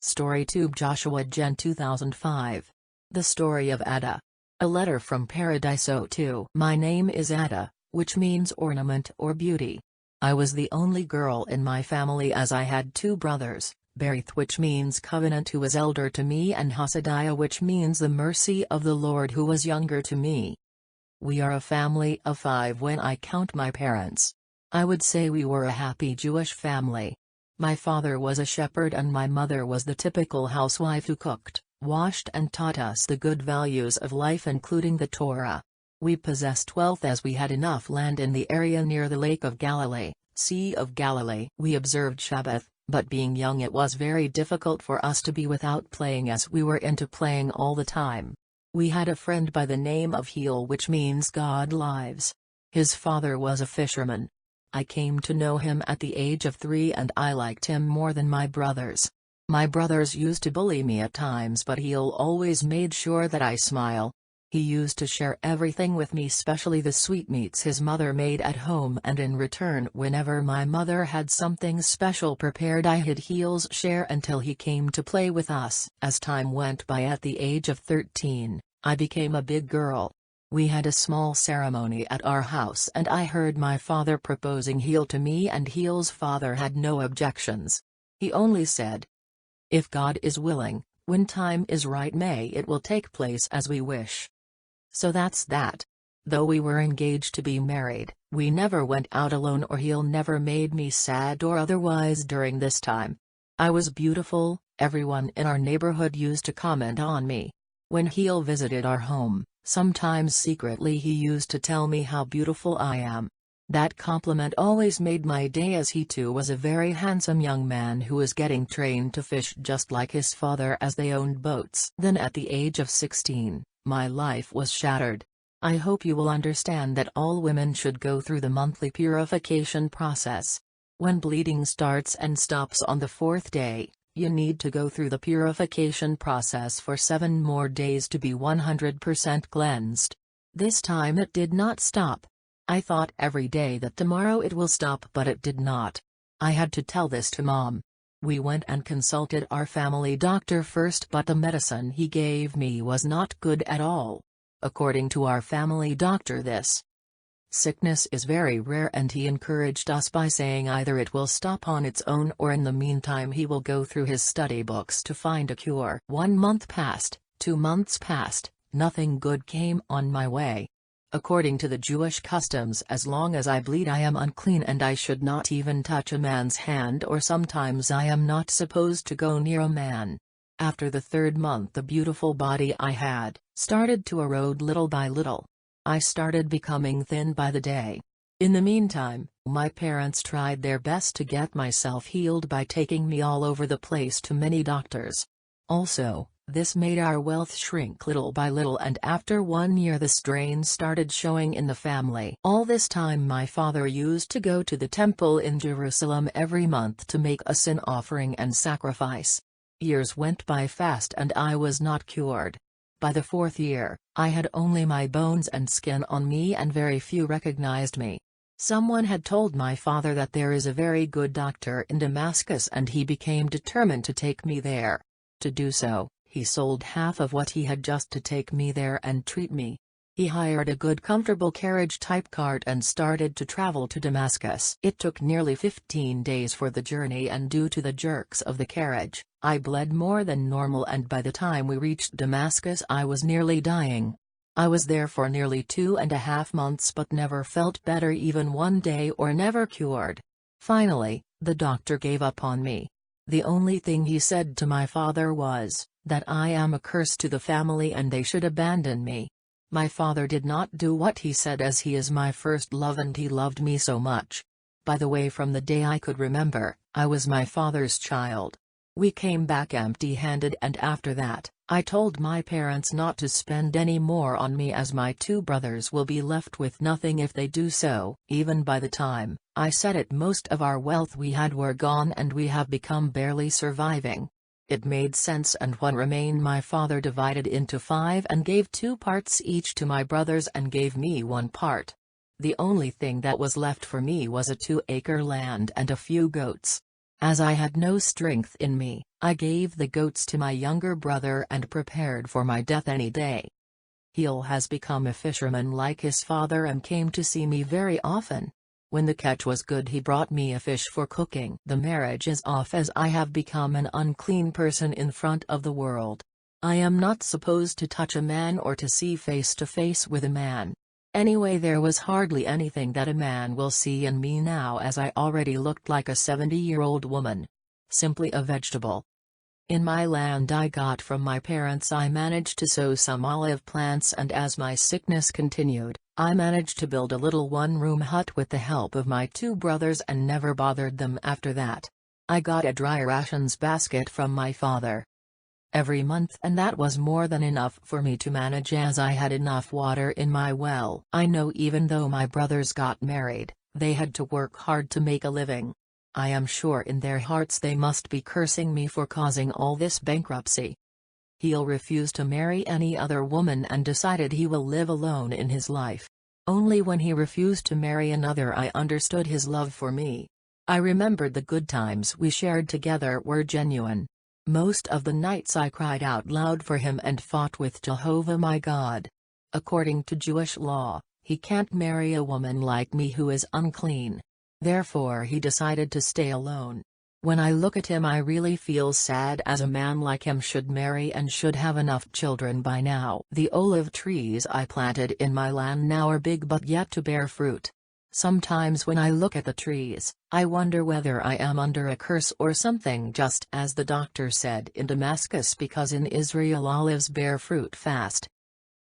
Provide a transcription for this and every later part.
StoryTube Joshua Gen 2005. The Story of Adah. A Letter from Paradise 02. My name is Adah, which means ornament or beauty. I was the only girl in my family as I had two brothers, Berith, which means covenant, who was elder to me, and Hasadiah, which means the mercy of the Lord, who was younger to me. We are a family of 5 when I count my parents. I would say we were a happy Jewish family. My father was a shepherd and my mother was the typical housewife who cooked, washed and taught us the good values of life, including the Torah. We possessed wealth as we had enough land in the area near the Lake of Galilee, Sea of Galilee. We observed Shabbath, but being young it was very difficult for us to be without playing, as we were into playing all the time. We had a friend by the name of Heel, which means God lives. His father was a fisherman. I came to know him at the age of 3 and I liked him more than my brothers. My brothers used to bully me at times, but Heel always made sure that I smile. He used to share everything with me, especially the sweetmeats his mother made at home, and in return, whenever my mother had something special prepared, I hid Heel's share until he came to play with us. As time went by, at the age of 13, I became a big girl. We had a small ceremony at our house and I heard my father proposing Heel to me, and Heel's father had no objections. He only said, "If God is willing, when time is right, may it will take place as we wish." So that's that. Though we were engaged to be married, we never went out alone, or Heel never made me sad or otherwise during this time. I was beautiful. Everyone in our neighborhood used to comment on me. When Heel visited our home, sometimes secretly he used to tell me how beautiful I am. That compliment always made my day, as he too was a very handsome young man who was getting trained to fish just like his father, as they owned boats. Then at the age of 16, my life was shattered. I hope you will understand that all women should go through the monthly purification process. When bleeding starts and stops on the 4th day, you need to go through the purification process for 7 more days to be 100% cleansed. This time it did not stop. I thought every day that tomorrow it will stop, but it did not. I had to tell this to Mom. We went and consulted our family doctor first, but the medicine he gave me was not good at all. According to our family doctor, this sickness is very rare, and he encouraged us by saying either it will stop on its own, or in the meantime he will go through his study books to find a cure. 1 month passed, 2 months passed, nothing good came on my way. According to the Jewish customs, as long as I bleed I am unclean and I should not even touch a man's hand, or sometimes I am not supposed to go near a man. After the 3rd month the beautiful body I had started to erode little by little. I started becoming thin by the day. In the meantime, my parents tried their best to get myself healed by taking me all over the place to many doctors. Also, this made our wealth shrink little by little, and after 1 year the strain started showing in the family. All this time my father used to go to the temple in Jerusalem every month to make a sin offering and sacrifice. Years went by fast and I was not cured. By the 4th year, I had only my bones and skin on me and very few recognized me. Someone had told my father that there is a very good doctor in Damascus, and he became determined to take me there. To do so, he sold half of what he had just to take me there and treat me. He hired a good comfortable carriage-type cart and started to travel to Damascus. It took nearly 15 days for the journey, and due to the jerks of the carriage, I bled more than normal, and by the time we reached Damascus I was nearly dying. I was there for nearly 2.5 months but never felt better even 1 day, or never cured. Finally, the doctor gave up on me. The only thing he said to my father was that I am a curse to the family and they should abandon me. My father did not do what he said, as he is my first love and he loved me so much. By the way, from the day I could remember, I was my father's child. We came back empty-handed, and after that, I told my parents not to spend any more on me, as my 2 brothers will be left with nothing if they do so. Even by the time I said it, most of our wealth we had were gone and we have become barely surviving. It made sense, and what remained my father divided into 5 and gave 2 parts each to my brothers and gave me 1 part. The only thing that was left for me was a 2-acre land and a few goats. As I had no strength in me, I gave the goats to my younger brother and prepared for my death any day. Heel has become a fisherman like his father and came to see me very often. When the catch was good he brought me a fish for cooking. The marriage is off as I have become an unclean person in front of the world. I am not supposed to touch a man or to see face to face with a man. Anyway, there was hardly anything that a man will see in me now, as I already looked like a 70-year-old woman. Simply a vegetable. In my land I got from my parents I managed to sow some olive plants, and as my sickness continued, I managed to build a little one-room hut with the help of my 2 brothers and never bothered them after that. I got a dry rations basket from my father every month, and that was more than enough for me to manage as I had enough water in my well. I know even though my brothers got married, they had to work hard to make a living. I am sure in their hearts they must be cursing me for causing all this bankruptcy. Heel refused to marry any other woman and decided he will live alone in his life. Only when he refused to marry another I understood his love for me. I remembered the good times we shared together were genuine. Most of the nights I cried out loud for him and fought with Jehovah my God. According to Jewish law, he can't marry a woman like me who is unclean. Therefore he decided to stay alone. When I look at him I really feel sad, as a man like him should marry and should have enough children by now. The olive trees I planted in my land now are big but yet to bear fruit. Sometimes when I look at the trees, I wonder whether I am under a curse or something, just as the doctor said in Damascus, because in Israel olives bear fruit fast.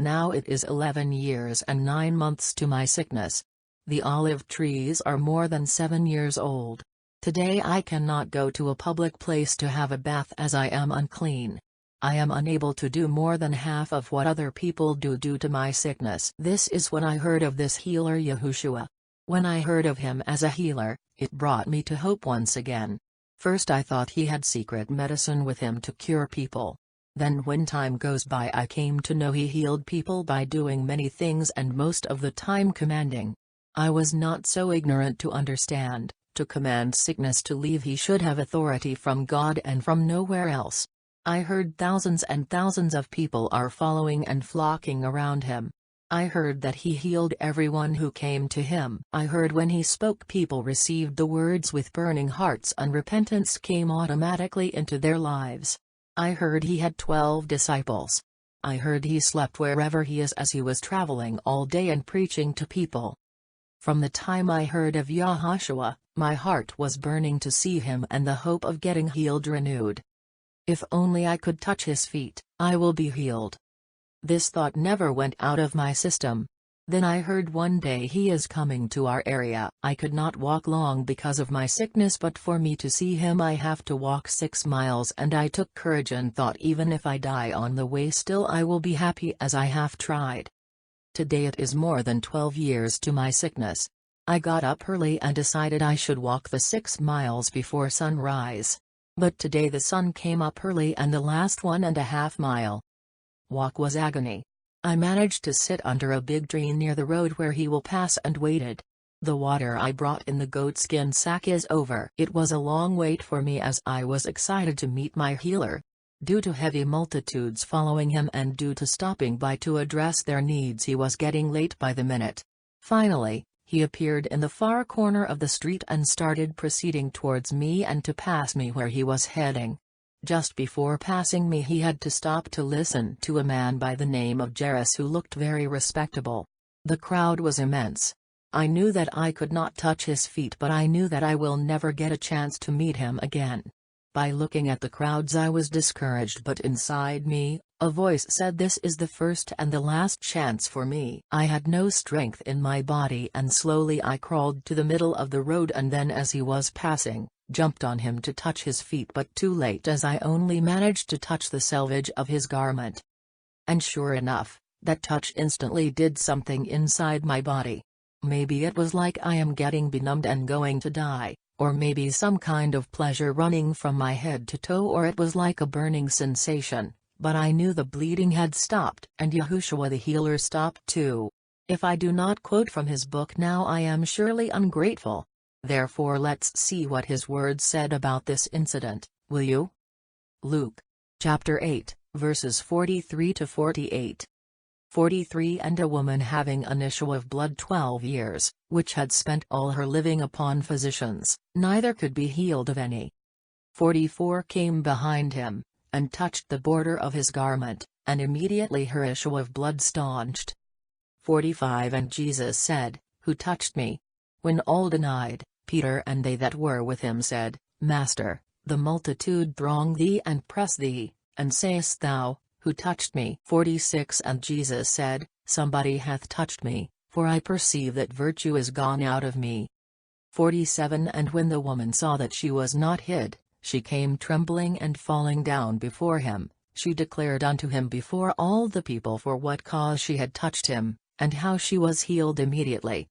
Now it is 11 years and 9 months to my sickness. The olive trees are more than 7 years old. Today I cannot go to a public place to have a bath as I am unclean. I am unable to do more than half of what other people do due to my sickness. This is when I heard of this healer Yahushua. When I heard of him as a healer, it brought me to hope once again. First I thought he had secret medicine with him to cure people. Then when time goes by I came to know he healed people by doing many things and most of the time commanding. I was not so ignorant to understand. To command sickness to leave he should have authority from God and from nowhere else. I heard thousands and thousands of people are following and flocking around him. I heard that he healed everyone who came to him. I heard when he spoke people received the words with burning hearts and repentance came automatically into their lives. I heard he had 12 disciples. I heard he slept wherever he is as he was traveling all day and preaching to people. From the time I heard of Yahushua, my heart was burning to see him and the hope of getting healed renewed. If only I could touch his feet, I will be healed. This thought never went out of my system. Then I heard one day he is coming to our area. I could not walk long because of my sickness, but for me to see him I have to walk 6 miles, and I took courage and thought, even if I die on the way still I will be happy as I have tried. Today it is more than 12 years to my sickness. I got up early and decided I should walk the 6 miles before sunrise. But today the sun came up early and the last 1.5 mile walk was agony. I managed to sit under a big tree near the road where he will pass and waited. The water I brought in the goatskin sack is over. It was a long wait for me as I was excited to meet my healer. Due to heavy multitudes following him and due to stopping by to address their needs he was getting late by the minute. Finally, he appeared in the far corner of the street and started proceeding towards me and to pass me where he was heading. Just before passing me he had to stop to listen to a man by the name of Jairus who looked very respectable. The crowd was immense. I knew that I could not touch his feet, but I knew that I will never get a chance to meet him again. By looking at the crowds I was discouraged, but inside me, a voice said this is the first and the last chance for me. I had no strength in my body and slowly I crawled to the middle of the road and then as he was passing, jumped on him to touch his feet, but too late as I only managed to touch the selvage of his garment. And sure enough, that touch instantly did something inside my body. Maybe it was like I am getting benumbed and going to die. Or maybe some kind of pleasure running from my head to toe, or it was like a burning sensation, but I knew the bleeding had stopped and Yahushua the healer stopped too. If I do not quote from his book now I am surely ungrateful. Therefore let's see what his words said about this incident, will you? Luke. Chapter 8, verses 43 to 48. 43 And a woman having an issue of blood 12 years, which had spent all her living upon physicians, neither could be healed of any. 44 Came behind him, and touched the border of his garment, and immediately her issue of blood staunched. 45 And Jesus said, Who touched me? When all denied, Peter and they that were with him said, Master, the multitude throng thee and press thee, and sayest thou, Who touched me? 46 And Jesus said, Somebody hath touched me, for I perceive that virtue is gone out of me. 47 And when the woman saw that she was not hid, she came trembling and falling down before him, she declared unto him before all the people for what cause she had touched him, and how she was healed immediately.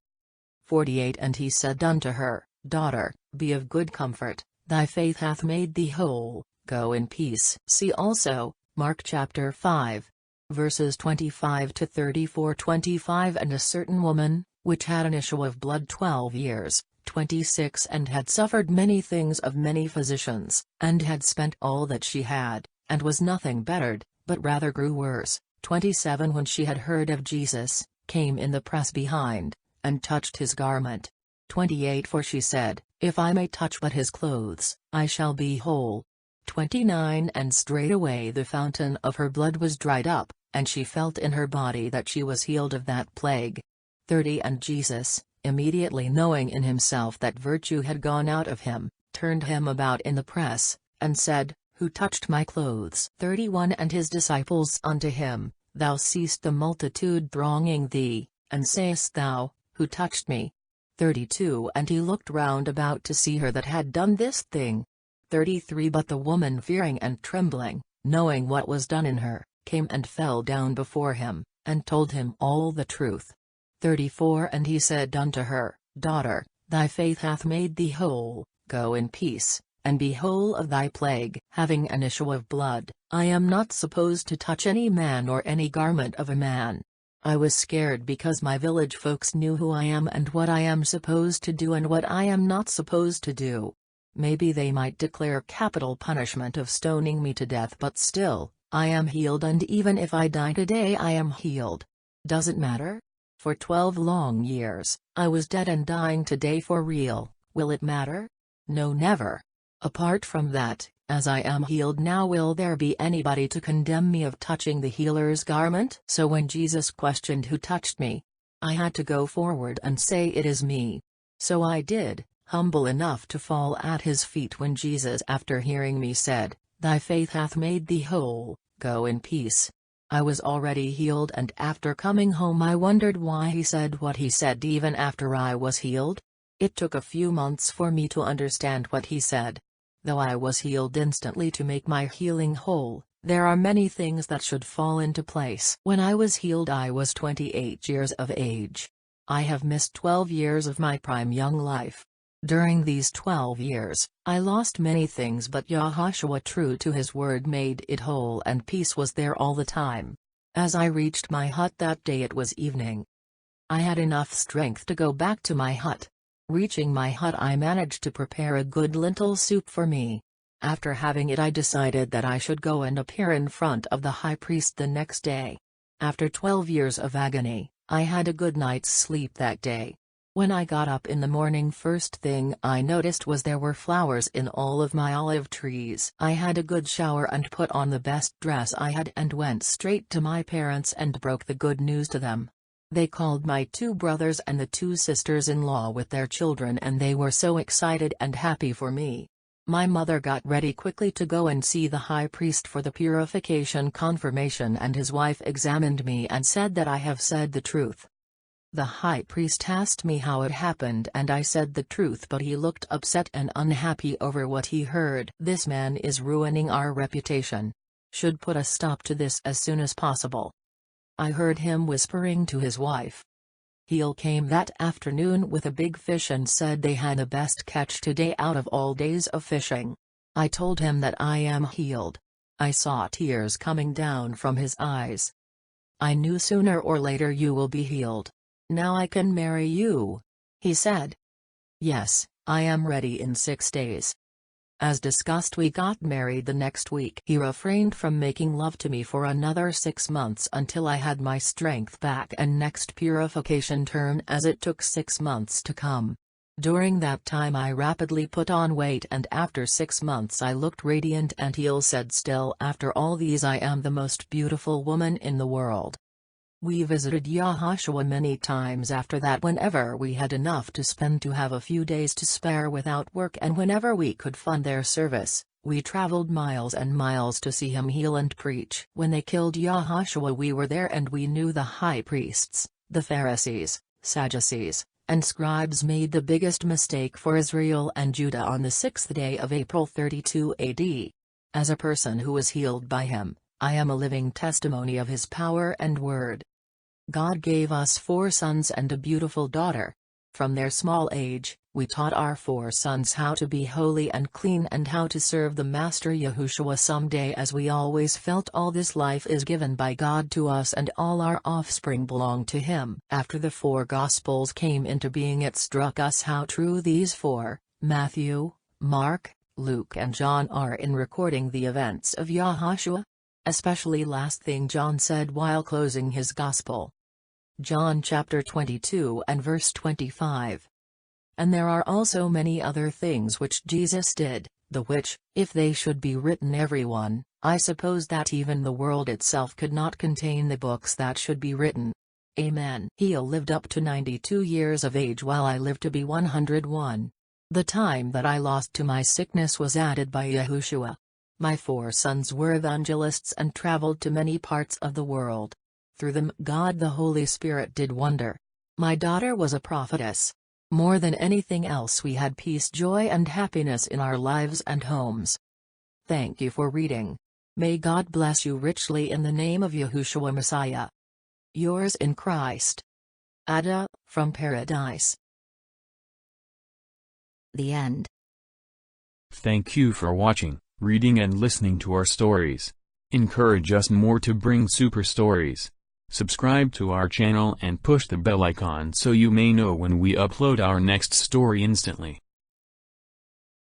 48 And he said unto her, Daughter, be of good comfort, thy faith hath made thee whole, go in peace. See also, Mark chapter 5, verses 25 to 34. 25 And a certain woman, which had an issue of blood 12 years, 26 And had suffered many things of many physicians, and had spent all that she had, and was nothing bettered, but rather grew worse. 27 When she had heard of Jesus, came in the press behind, and touched his garment. 28 For she said, If I may touch but his clothes, I shall be whole. 29 And straightway the fountain of her blood was dried up, and she felt in her body that she was healed of that plague. 30 And Jesus, immediately knowing in himself that virtue had gone out of him, turned him about in the press, and said, Who touched my clothes? 31 And his disciples unto him, Thou seest the multitude thronging thee, and sayest thou, Who touched me? 32 And he looked round about to see her that had done this thing. 33 But the woman fearing and trembling, knowing what was done in her, came and fell down before him, and told him all the truth. 34 And he said unto her, Daughter, thy faith hath made thee whole, go in peace, and be whole of thy plague. Having an issue of blood, I am not supposed to touch any man or any garment of a man. I was scared because my village folks knew who I am and what I am supposed to do and what I am not supposed to do. Maybe they might declare capital punishment of stoning me to death, but still, I am healed, and even if I die today I am healed. Does it matter? For 12 long years, I was dead and dying today for real. Will it matter? No, never. Apart from that, as I am healed now, will there be anybody to condemn me of touching the healer's garment? So when Jesus questioned who touched me, I had to go forward and say it is me. So I did, humble enough to fall at his feet when Jesus, after hearing me, said, Thy faith hath made thee whole, go in peace. I was already healed, and after coming home I wondered why he said what he said even after I was healed. It took a few months for me to understand what he said. Though I was healed instantly to make my healing whole, there are many things that should fall into place. When I was healed I was 28 years of age. I have missed 12 years of my prime young life. During these 12 years, I lost many things, but Yahushua, true to his word, made it whole, and peace was there all the time. As I reached my hut that day, it was evening. I had enough strength to go back to my hut. Reaching my hut, I managed to prepare a good lentil soup for me. After having it, I decided that I should go and appear in front of the high priest the next day. After 12 years of agony, I had a good night's sleep that day. When I got up in the morning, first thing I noticed was there were flowers in all of my olive trees. I had a good shower and put on the best dress I had and went straight to my parents and broke the good news to them. They called my 2 brothers and the 2 sisters-in-law with their children, and they were so excited and happy for me. My mother got ready quickly to go and see the high priest for the purification confirmation, and his wife examined me and said that I have said the truth. The high priest asked me how it happened, and I said the truth, but he looked upset and unhappy over what he heard. This man is ruining our reputation. Should put a stop to this as soon as possible. I heard him whispering to his wife. He came that afternoon with a big fish and said they had the best catch today out of all days of fishing. I told him that I am healed. I saw tears coming down from his eyes. I knew sooner or later you will be healed. Now I can marry you, he said. Yes, I am ready in 6 days. As discussed, we got married the next week. He refrained from making love to me for another 6 months until I had my strength back and next purification turn, as it took 6 months to come. During that time I rapidly put on weight, and after 6 months I looked radiant, and he said, still after all these I am the most beautiful woman in the world. We visited Yahushua many times after that, whenever we had enough to spend to have a few days to spare without work, and whenever we could fund their service, we traveled miles and miles to see him heal and preach. When they killed Yahushua we were there, and we knew the high priests, the Pharisees, Sadducees, and scribes made the biggest mistake for Israel and Judah on the 6th day of April 32 AD. As a person who was healed by him, I am a living testimony of his power and word. God gave us 4 sons and a beautiful daughter. From their small age, we taught our 4 sons how to be holy and clean and how to serve the Master Yahushua someday, as we always felt all this life is given by God to us and all our offspring belong to him. After the 4 Gospels came into being, it struck us how true these 4, Matthew, Mark, Luke and John, are in recording the events of Yahushua. Especially last thing John said while closing his Gospel. John chapter 22 and verse 25. And there are also many other things which Jesus did, the which, if they should be written every one, I suppose that even the world itself could not contain the books that should be written. Amen. He lived up to 92 years of age, while I lived to be 101. The time that I lost to my sickness was added by Yahushua. My 4 sons were evangelists and traveled to many parts of the world. Through them God the Holy Spirit did wonder. My daughter was a prophetess. More than anything else we had peace, joy and happiness in our lives and homes. Thank you for reading. May God bless you richly in the name of Yahushua Messiah. Yours in Christ. Adah, from Paradise. The end. Thank you for watching, reading and listening to our stories. Encourage us more to bring super stories. Subscribe to our channel and push the bell icon so you may know when we upload our next story instantly.